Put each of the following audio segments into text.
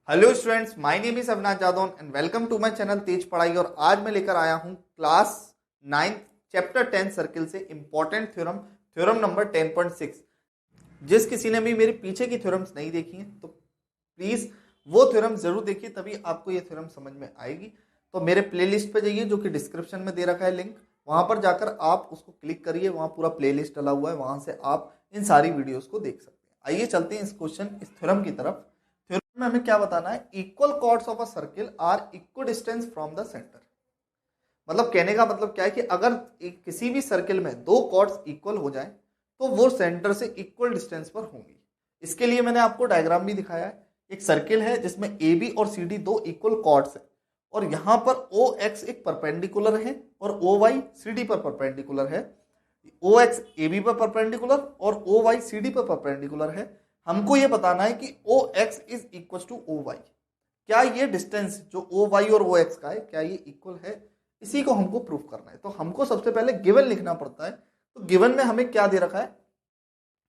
Hello students, my name is Avinash Jadaun and welcome to my channel Tej Padhai. और आज मैं लेकर आया हूं क्लास 9 चैप्टर 10 सर्किल से इंपॉर्टेंट थ्योरम, थ्योरम नंबर 10.6। जिस किसी ने भी मेरे पीछे की थ्योरम्स नहीं देखी हैं तो प्लीज वो थ्योरम जरूर देखिए, तभी आपको ये थ्योरम समझ में आएगी। तो मेरे प्लेलिस्ट पे जाइए जो कि डिस्क्रिप्शन में दे रखा है लिंक, वहां पर जाकर आप उसको क्लिक करिए, वहां पूरा प्लेलिस्ट डला हुआ है, वहां से आप इन सारी वीडियोस को देख सकते हैं। आइए चलते हैं इस क्वेश्चन, इस थ्योरम की तरफ। थ्योरम में हमें क्या बताना है? Equal chords of a circle are equal distance from the centre. मतलब कहने का मतलब क्या है कि अगर किसी भी सर्किल में दो कॉर्ड्स इक्वल हो जाएं तो वो सेंटर से इक्वल डिस्टेंस पर होंगी। इसके लिए मैंने आपको डायग्राम भी दिखाया है। एक सर्किल है जिसमें ए बी और सी डी दो इक्वल कॉर्ड्स है और यहां पर ओ एक्स एक परपेंडिकुलर है और ओ वाई सी डी पर परपेंडिकुलर है। ओ एक्स ए बी पर परपेंडिकुलर और ओ वाई सी डी पर परपेंडिकुलर है। हमको ये बताना है कि O X is equal to O Y. क्या ये डिस्टेंस जो ओ वाई और ओ एक्स का है, क्या ये इक्वल है? इसी को हमको प्रूफ करना है। तो हमको सबसे पहले गिवन लिखना पड़ता है। तो गिवन में हमें क्या दे रखा है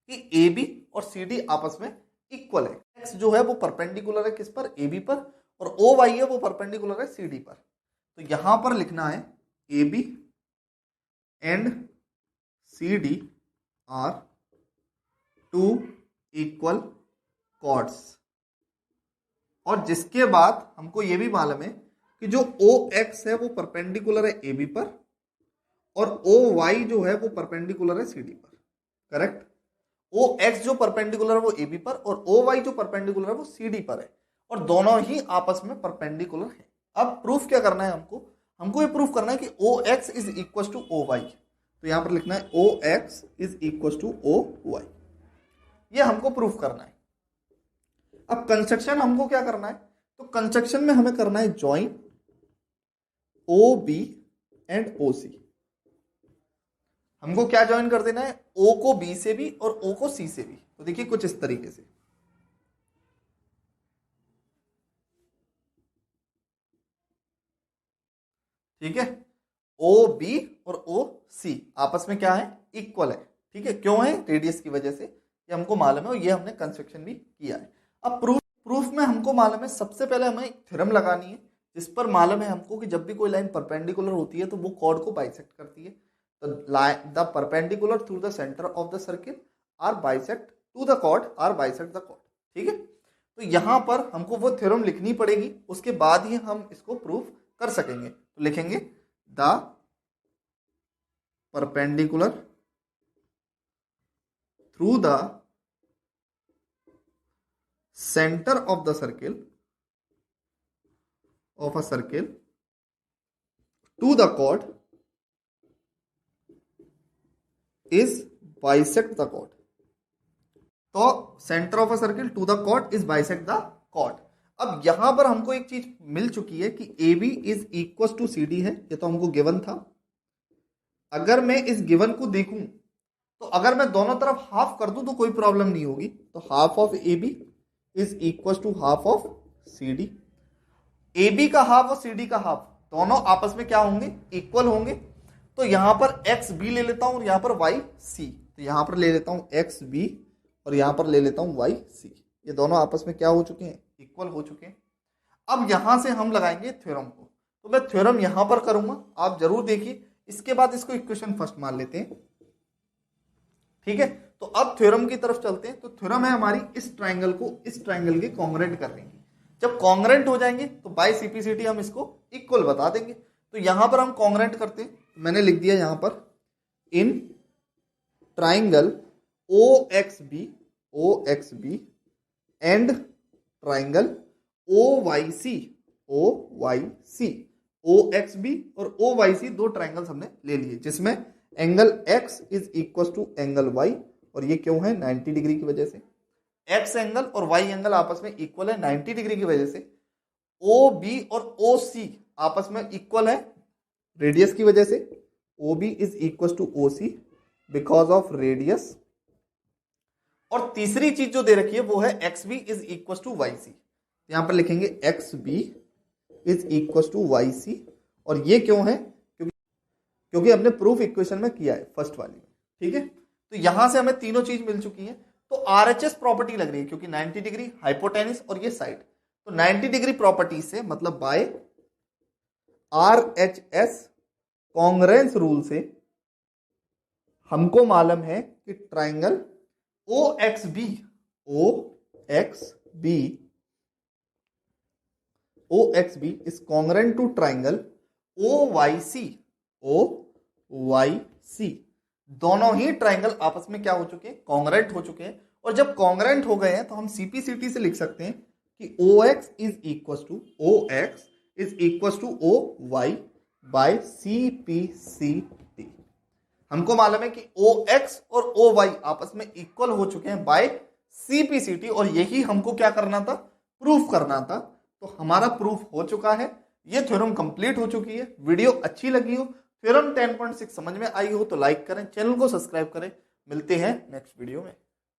कि ए बी और सी डी आपस में इक्वल है। एक्स जो है वो परपेंडिकुलर है किस पर? ए बी पर। और ओ वाई है वो परपेंडिकुलर है सी डी पर। तो यहां पर लिखना है A B and C D are two equal chords. और जिसके बाद हमको यह भी मालूम है कि जो ओ एक्स है वो परपेंडिकुलर है ए बी पर और ओ वाई जो है वो परपेंडिकुलर है सी डी पर। करेक्ट? ओ एक्स जो परपेंडिकुलर है वो ए बी पर और ओ वाई जो परपेंडिकुलर है वो सी डी पर है और दोनों ही आपस में परपेंडिकुलर है। अब प्रूफ क्या करना है हमको? हमको ये प्रूफ करना है कि O X is equal to O Y. तो यहां पर लिखना है O X is equal to O Y. ये हमको प्रूफ करना है। अब कंस्ट्रक्शन हमको क्या करना है? तो कंस्ट्रक्शन में हमें करना है ज्वाइन ओ बी एंड ओ सी। हमको क्या ज्वाइन कर देना है? ओ को बी से भी और ओ को सी से भी। तो देखिए कुछ इस तरीके से। ठीक है, ओ बी और ओ सी आपस में क्या है? इक्वल है। ठीक है, क्यों है? रेडियस की वजह से। ये हमको मालूम है और ये हमने कंस्ट्रक्शन भी किया है। अब प्रूफ में हमको मालूम है, सबसे पहले हमें एक थ्योरम लगानी है जिस पर मालूम है हमको कि जब भी कोई लाइन परपेंडिकुलर होती है तो वो कॉर्ड को बाइसेक्ट करती है। तो the perpendicular through the centre of the circle are bisect to the chord are bisect the chord. ठीक है, तो यहां पर हमको वो थ्योरम लिखनी पड़ेगी, उसके बाद ही हम इसको प्रूफ कर सकेंगे। तो लिखेंगे the perpendicular through the center of the circle of a circle to the chord is bisect the chord। तो centre of a circle to the chord is bisect the chord। अब यहां पर हमको एक चीज मिल चुकी है कि A B is equal to C D है। ये तो हमको गिवन था। अगर मैं इस गिवन को देखूं तो अगर मैं दोनों तरफ हाफ कर दूं तो कोई प्रॉब्लम नहीं होगी। तो half of A B is equal to half of C D. A B का हाफ और सी डी का हाफ दोनों आपस में क्या होंगे? इक्वल होंगे। तो यहां पर एक्स बी ले लेता हूं और यहां पर वाई सी। तो यहां पर ले लेता हूं एक्स बी और यहां पर ले लेता हूं वाई सी। ये दोनों आपस में क्या हो चुके हैं? इक्वल हो चुके हैं। अब यहां से हम लगाएंगे थ्योरम को। तो मैं थ्योरम यहां पर करूंगा, आप जरूर देखिए। इसके बाद इसको इक्वेशन फर्स्ट मान लेते हैं। ठीक है, तो अब थ्योरम की तरफ चलते हैं। तो थ्योरम है हमारी इस ट्राइंगल को इस ट्राइंगल के कॉन्ग्रेंट कर देंगे। जब कॉन्ग्रेंट हो जाएंगे तो बाय सीपीसीटी हम इसको इक्वल बता देंगे। तो यहां पर हम कॉन्ग्रेंट करते हैं। मैंने लिख दिया यहां पर in triangle O X B and triangle O Y C O X B और ओ वाई सी दो ट्राइंगल्स हमने ले लिए जिसमें angle x is equal to angle y। और ये क्यों है? 90 डिग्री की वजह से। x एंगल और y एंगल आपस में इक्वल है 90 डिग्री की वजह से। OB और OC आपस में इक्वल है रेडियस की वजह से। OB is equal to OC because of radius. और तीसरी चीज जो दे रखी है वो है XB is equal to YC। यहां पर लिखेंगे XB is equal to YC। और ये क्यों है? क्योंकि हमने प्रूफ इक्वेशन में किया है फर्स्ट वाली में। ठीक है, तो यहां से हमें तीनों चीज मिल चुकी है। तो आरएचएस प्रॉपर्टी लग रही है क्योंकि 90 डिग्री हाइपोटेनिस और ये साइड। तो 90 डिग्री प्रॉपर्टी से मतलब बाय RHS कॉन्ग्रेंस रूल से हमको मालूम है कि triangle OXB is congruent to triangle OYC दोनों ही ट्राइंगल आपस में क्या हो चुके हैं, कॉन्ग्रेंट हो चुके हैं। और जब कॉन्ग्रेंट हो गए हैं तो हम CPCT से लिख सकते हैं कि OX is equal to OY by CPCT। हमको मालूम है कि OX और OY आपस में इक्वल हो चुके हैं बाय CPCT, और यही हमको क्या करना था, प्रूफ करना था। तो हमारा प्रूफ हो चुका है, ये थ्योरम कंप्लीट हो चुकी है। वीडियो अच्छी लगी हो, थ्योरम 10.6 समझ में आई हो तो लाइक करें, चैनल को सब्सक्राइब करें। मिलते हैं नेक्स्ट वीडियो में।